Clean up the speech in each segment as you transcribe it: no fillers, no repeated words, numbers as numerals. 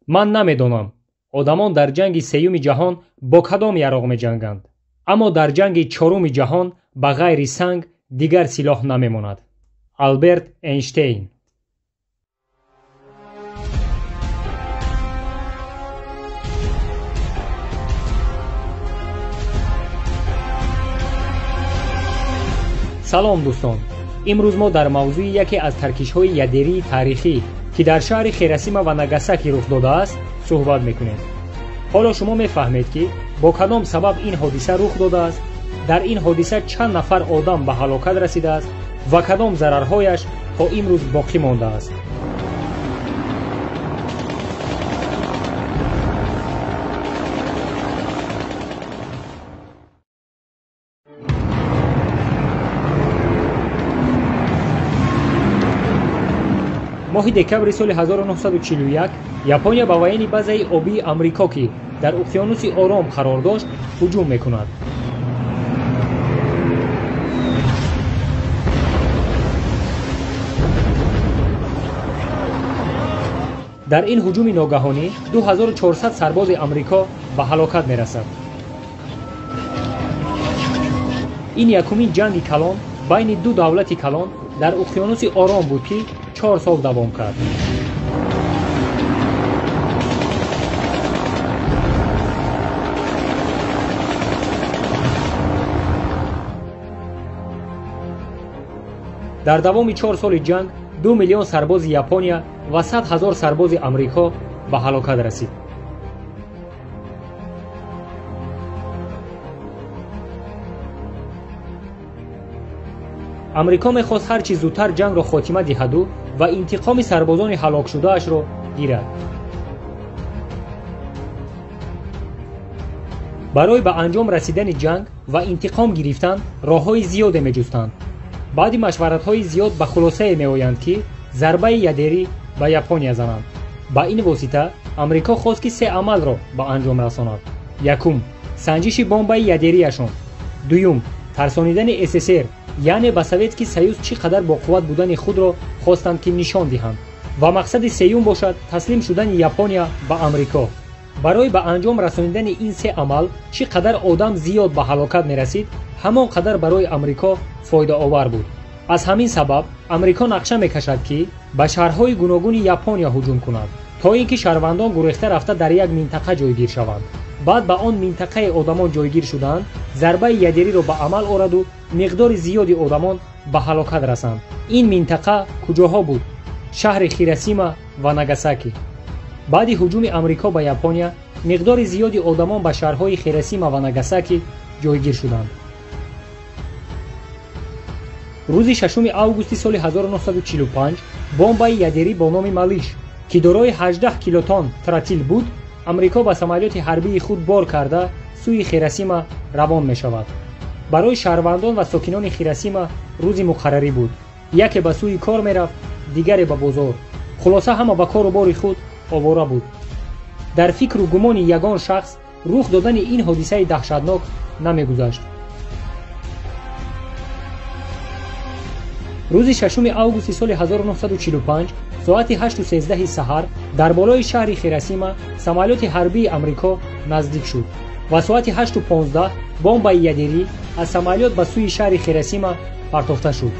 ман намедонам одамон дар ҷанги сеюми ҷаҳон бо кадом яроқ меҷанганд. аммо дар ҷанги чоруми ҷаҳон ба ғайри санг дигар силоҳ намемонад. Алберт Эйнштейн. салом дӯстон, имрӯз мо дар мавзӯи яке аз таркишҳои ядерии таърихӣ ки дар шаҳри Хиросима ва Нагасаки рух додааст суҳбат мекунем. ҳоло шумо мефаҳмед ки бо кадом сабаб ин ҳодиса рух додааст, дар ин ҳодиса чанд нафар одам ба ҳалокат расидааст ва кадом зарарҳояш то имрӯз боқӣ мондааст. моҳи декабри соли 1941 япония ба вайни базаи обии амрико ки дар уқёнуси ором қарор дошт ҳуҷум мекунад. дар ин ҳуҷуми ногаҳонӣ 2400 сарбози амрико ба ҳалокат мерасад. ин якумин ҷанги калон байни ду давлати калон дар уқёнуси ором буд ки 4 сол давом кард. дар давоми 4 соли ҷанг 2 миллион сарбози Япония ва 100 000 сарбози Амрико ба ҳалокат расид. амрико мехост ҳар чӣ зудтар ҷангро хотима диҳаду ва интиқоми сарбозони ҳалокшудаашро гирад. барои ба анҷом расидани ҷанг ва интиқом гирифтан роҳҳои зиёде меҷустанд. баъди машваратҳои зиёд ба хулосае меоянд ки зарбаи ядерӣ ба Япония зананд. ба ин восита амрико хост ки се амалро ба анҷом расонад. якум, санҷиши бомбаи ядерияшон. дуюм, тарсонидани СССР, яъне ба Советский Союз чӣ қадар боқувват будани худро хостанд ки нишон диҳанд ва мақсади сеюм бошад таслим шудани Япония ба Амрико. барои ба анҷом расонидани ин се амал чӣ қадар одам зиёд ба ҳалокат мерасид, ҳамон қадар барои Амрико фоидаовар буд. аз ҳамин сабаб Амрико нақша мекашад ки ба шаҳрҳои гуногуни Япония ҳуҷум кунад, то ин ки шаҳрвандон гурехта рафта дар як минтақа ҷойгир шаванд. баъд ба он минтақаи одамон ҷойгир шуданд, зарбаи ядериро ба амал ораду миқдори зиёди одамон ба ҳалокат расанд. ин минтақа куҷоҳо буд? шаҳри Хиросима ва Нагасаки. баъди ҳуҷуми Амрико ба Япония, миқдори зиёди одамон ба шаҳрҳои Хиросима ва Нагасаки ҷойгир шуданд. рӯзи 6 августи соли 1945 бомбаи ядерӣ бо номи Малиш, ки дорои 18 килотон тротил буд, амрико ба самолёти ҳарбии худ бор карда сӯи Хиросима равон мешавад. барои шаҳрвандон ва сокинони Хиросима рӯзи муқаррарӣ буд. яке ба сӯи кор мерафт, дигаре ба бозор. хулоса ҳама ба кору бори худ овора буд. дар фикру гумони ягон шахс рух додани ин ҳодисаи даҳшатнок намегузашт. рӯзи 6 августи соли 1945 соати 8:13 саҳар дар болои шаҳри Хиросима самолёти ҳарбии Амрико наздик шуд ва соати 8:15 бомбаи ядерӣ аз самолёт ба сӯи шаҳри Хиросима партофта шуд.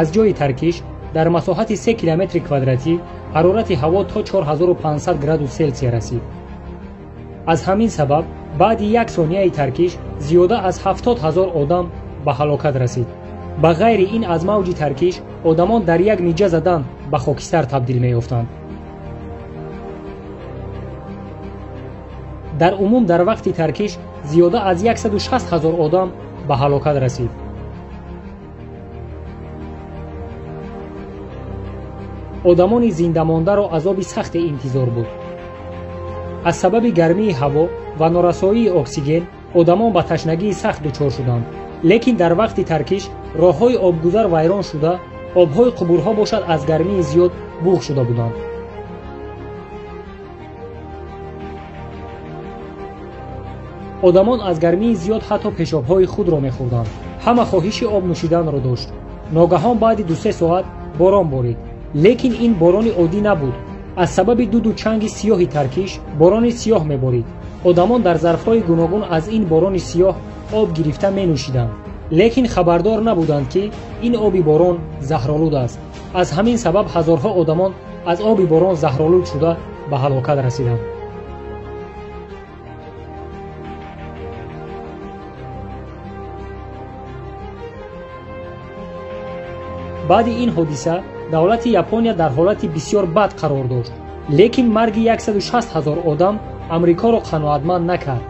аз ҷои таркиш дар масоҳати 3 километри квадратӣ ҳарорати ҳаво то 4500 градус селсия расид. аз ҳамин сабаб баъди як сонияи таркиш зиёда аз 70 000 одам ба ҳалокат расид. ба ғайри ин аз мавҷи таркиш одамон дар як ниҷа задан ба хокистар табдил меёфтанд. дар умум дар вақти таркиш зиёда аз 160 000 одам ба ҳалокат расид. одамони зиндамондаро азоби сахте интизор буд. аз сабаби гармии ҳаво ва норасоии оксиген одамон ба ташнагии сахт дучор шуданд. лекин дар вақти таркиш роҳҳои обгузар вайрон шуда, обҳои қубурҳо бошад аз гармии зиёд буғ шуда буданд. одамон аз гармии зиёд ҳатто пешобҳои худро мехӯрданд. ҳама хоҳиши об нӯшиданро дошт. ногаҳон баъди 2-3 соат борон борид. лекин ин борони оддӣ набуд. аз сабаби дуду чанги сиёҳи таркиш борони сиёҳ меборид. одамон дар зарфҳои гуногун аз ин борони сиёҳ об гирифта менӯшиданд. лекин хабардор набуданд ки ин оби борон заҳролуд аст. аз ҳамин сабаб ҳазорҳо одамон аз оби борон заҳролуд шуда ба ҳалокат расиданд. баъди ин ҳодиса давлати Япония дар ҳолати бисёр бад қарор дошт. лекин марги 160 000 одам амрикоро қаноатманд накард.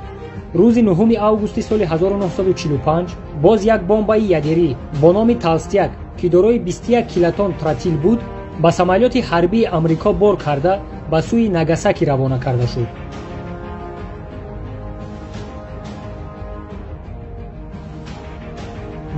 рӯзи 9 августи соли 1945 боз як бомбаи ядерӣ бо номи Толстяк, ки дорои 21 килотон тротил буд, ба самолёти ҳарбии амрико бор карда ба сӯи Нагасаки равона карда шуд.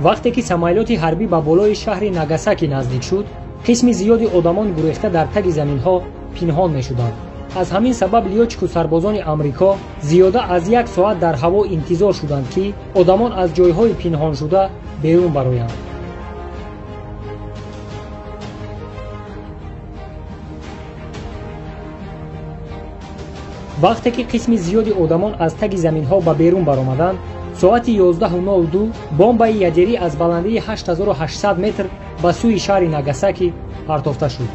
вақте ки самолёти ҳарбӣ ба болои шаҳри Нагасаки наздик шуд, қисми зиёди одамон гурехта дар таги заминҳо пинҳон мешуданд. аз ҳамин сабаб лёчку сарбозони амрико зиёда аз 1 соат дар ҳаво интизор шуданд ки одамон аз ҷойҳои пинҳоншуда берун бароянд. вақте ки қисми зиёди одамон аз таги заминҳо ба берун баромаданд, соати 11:02 бомбаи ядерӣ аз баландии 8800 метр ба сӯи шаҳри Нагасаки партофта шуд.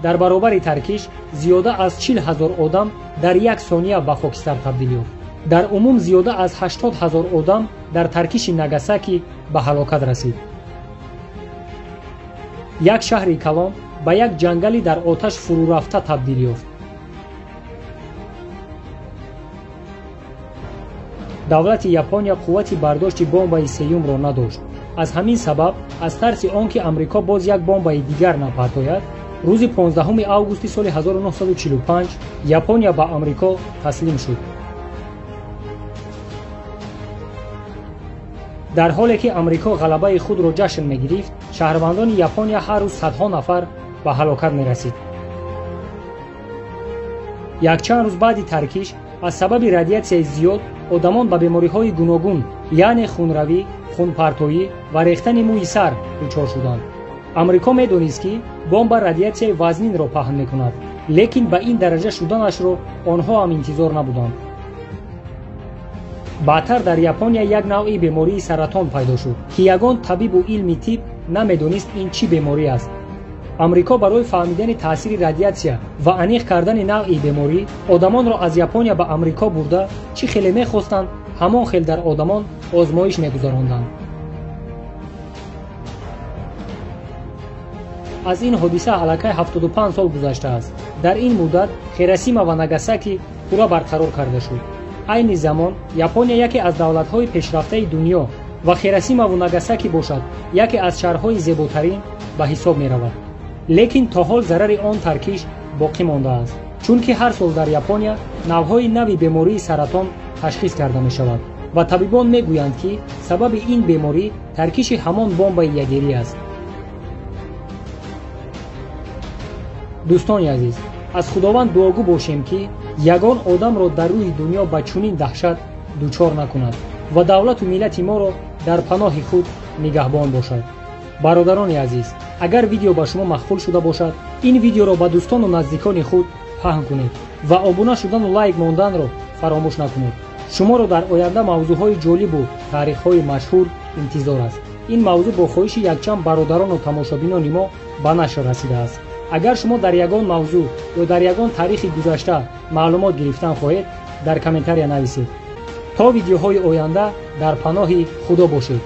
дар баробари таркиш зиёда аз 40 000 одам дар як сония ба хокистар табдил ёфт. дар умум зиёда аз 80 000 одам дар таркиши Нагасаки ба ҳалокат расид. як шаҳри калон ба як ҷангали дар оташ фурурафта табдил ёфт. давлати Япония қуввати бардошти бомбаи сеюмро надошт. аз ҳамин сабаб аз тарси он ки амрико боз як бомбаи дигар напартояд, рӯзи 15 августи соли 1945 Япония ба амрико таслим шуд. дар ҳоле ки амрико ғалабаи худро ҷашн мегирифт, шаҳрвандони Япония ҳар рӯз садҳо нафар ба ҳалокат мерасид. якчанд рӯз баъди таркиш аз сабаби радиатсияи зиёд одамон ба бемориҳои гуногун, яъне хунравӣ, хунпартоӣ ва рехтани мӯи сар дучор шуданд. амрико медонист ки бомба радиатсияи вазнинро паҳн мекунад, лекин ба ин дараҷа шуданашро онҳо ҳам интизор набуданд. баъдтар дар Япония як навъи бемории саратон пайдо шуд, ки ягон табибу илми тиб намедонист ин чӣ беморӣ аст. амрико барои фаҳмидани таъсири радиатсия ва аниқ кардани навъи беморӣ одамонро аз Япония ба амрико бурда, чӣ хеле мехостанд ҳамон хел дар одамон озмоиш мегузаронданд. аз ин ҳодиса аллакай 75 сол гузаштааст. дар ин муддат Хиросима ва Нагасаки пурра барқарор карда шуд. айни замон Япония яке аз давлатҳои пешрафтаи дунё ва Хиросимаву Нагасаки бошад яке аз шаҳрҳои зеботарин ба ҳисоб меравад. лекин то ҳол зарари он таркиш боқӣ мондааст, чунки ҳар сол дар Япония навъҳои нави бемории саратон ташхис карда мешавад ва табибон мегӯянд ки сабаби ин беморӣ таркиши ҳамон бомбаи ядерӣ аст. дӯстони азиз, аз худованд дуогӯ бошем ки ягон одамро дар рӯи дунё ба чунин даҳшат дучор накунад ва давлату миллати моро дар паноҳи худ нигаҳбон бошад. бародарони азиз, агар видео ба шумо махкул шуда бошад, ин видеоро ба дӯстону наздикони худ паҳн кунед ва обуна шудану лайк монданро фаромӯш накунед. шуморо дар оянда мавзӯъҳои ҷолибу таърихҳои машҳур интизор аст. ин мавзӯъ бо хоҳиши якчанд бародарону тамошобинони мо ба нашр расидааст. агар шумо дар ягон мавзӯъ ё дар ягон таърихи гузашта маълумот гирифтан хоҳед, дар комментария нависед. то видеоҳои оянда дар паноҳи худо бошед.